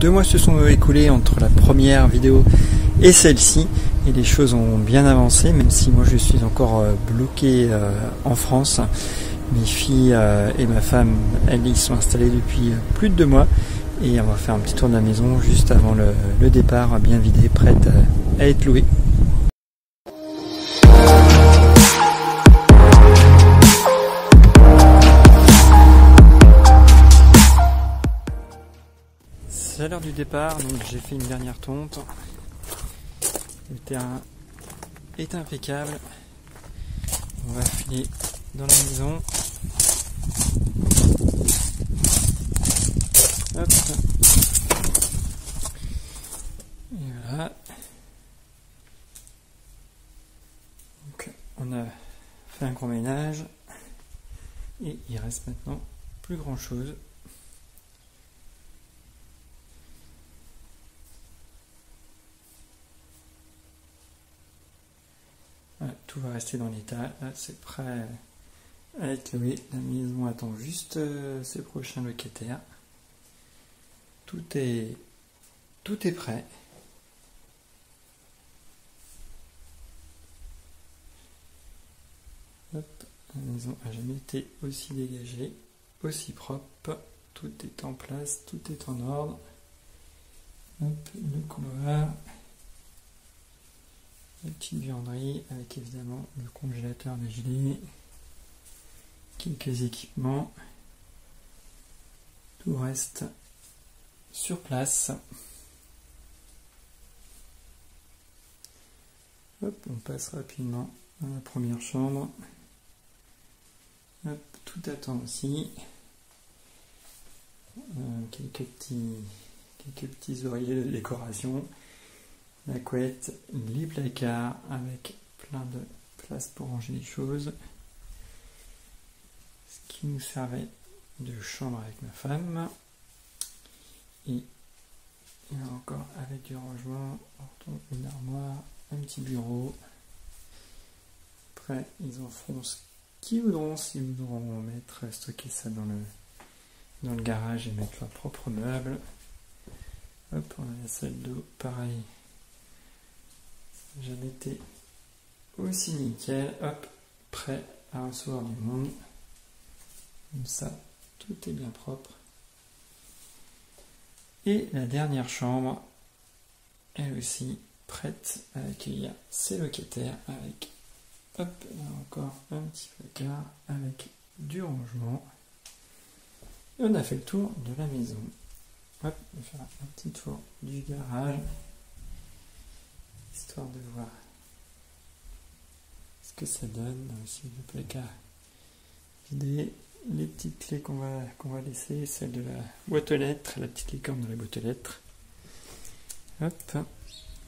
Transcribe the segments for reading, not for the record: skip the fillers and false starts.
2 mois se sont écoulés entre la première vidéo et celle-ci, et les choses ont bien avancé, même si moi je suis encore bloqué en France. Mes filles et ma femme, elles y sont installées depuis plus de 2 mois, et on va faire un petit tour de la maison juste avant le départ, bien vidée, prête à être louée. C'est l'heure du départ, donc j'ai fait une dernière tonte. Le terrain est impeccable. On va filer dans la maison. Hop. Et voilà. Donc on a fait un gros ménage. Et il reste maintenant plus grand chose. Voilà, tout va rester dans l'état. Là, c'est prêt à être loué. La maison attend juste ses prochains locataires. Tout est prêt. Hop, la maison n'a jamais été aussi dégagée, aussi propre. Tout est en place, tout est en ordre. Hop, le couloir. La petite vianderie avec évidemment le congélateur dégelé, quelques équipements, tout reste sur place. Hop, on passe rapidement dans la première chambre. Hop, tout attend aussi. Quelques petits oreillers de décoration. La couette, les placards avec plein de place pour ranger les choses. Ce qui nous servait de chambre avec ma femme. Et là encore avec du rangement, une armoire, un petit bureau. Après, ils en feront ce qu'ils voudront, s'ils voudront stocker ça dans le garage et mettre leurs propres meubles. Hop, on a la salle d'eau, pareil. Jamais été aussi nickel. Hop, prêt à recevoir du monde. Comme ça, tout est bien propre. Et la dernière chambre, elle aussi prête à accueillir ses locataires avec, hop, là encore un petit placard avec du rangement. Et on a fait le tour de la maison. Hop, on va faire un petit tour du garage, histoire de voir ce que ça donne. Aussi le placard vidé, les petites clés qu'on va laisser, celle de la boîte aux lettres, la petite licorne de la boîte aux lettres. Hop,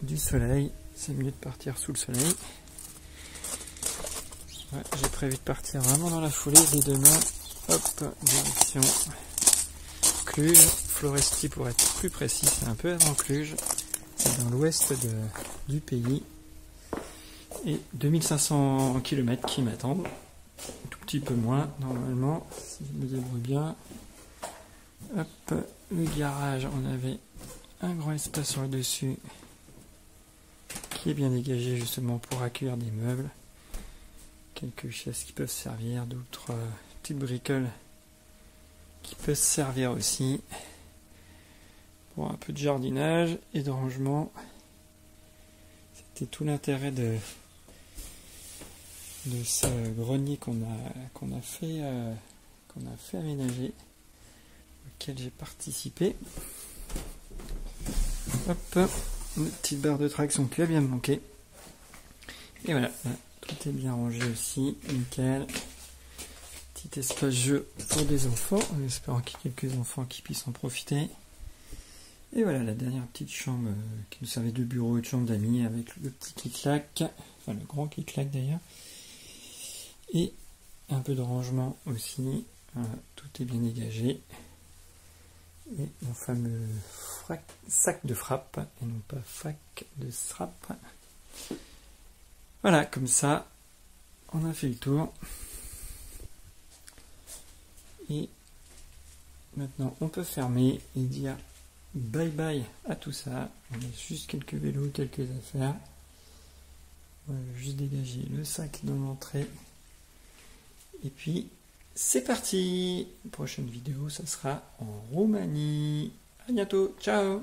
du soleil, c'est mieux de partir sous le soleil. Ouais, j'ai prévu de partir vraiment dans la foulée dès demain. Hop, direction Cluj, Floresti pour être plus précis, c'est un peu avant Cluj, c'est dans l'ouest du pays. Et 2500 km qui m'attendent, un tout petit peu moins normalement, si je me débrouille bien. Hop, le garage, on avait un grand espace sur le dessus qui est bien dégagé justement pour accueillir des meubles. Quelques chaises qui peuvent servir, d'autres petites bricoles qui peuvent servir aussi pour un peu de jardinage et de rangement. C'était tout l'intérêt de ce grenier qu'on a fait aménager, auquel j'ai participé. Hop, une petite barre de traction qui a bien manqué. Et voilà, là, tout est bien rangé aussi, nickel. Petit espace jeu pour des enfants, en espérant qu'il y ait quelques enfants qui puissent en profiter. Et voilà la dernière petite chambre qui nous servait de bureau et de chambre d'amis avec le petit clic-clac, enfin le grand clic-clac d'ailleurs. Et un peu de rangement aussi, tout est bien dégagé. Et mon fameux sac de frappe, et non pas fac de strap. Voilà, comme ça, on a fait le tour. Et maintenant, on peut fermer et dire bye bye à tout ça. On a juste quelques vélos, quelques affaires. On va juste dégager le sac dans l'entrée. Et puis, c'est parti! Prochaine vidéo, ça sera en Roumanie. À bientôt, ciao!